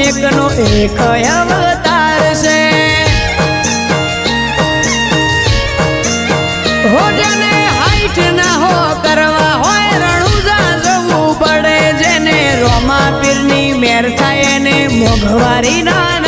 એકનો એક અવતાર છે હો જેને હાઈટ ના હો કરવા હોય રણુજા જવું પડે જેને રોમા પીરની મેર થાય એને મોઘવારી ના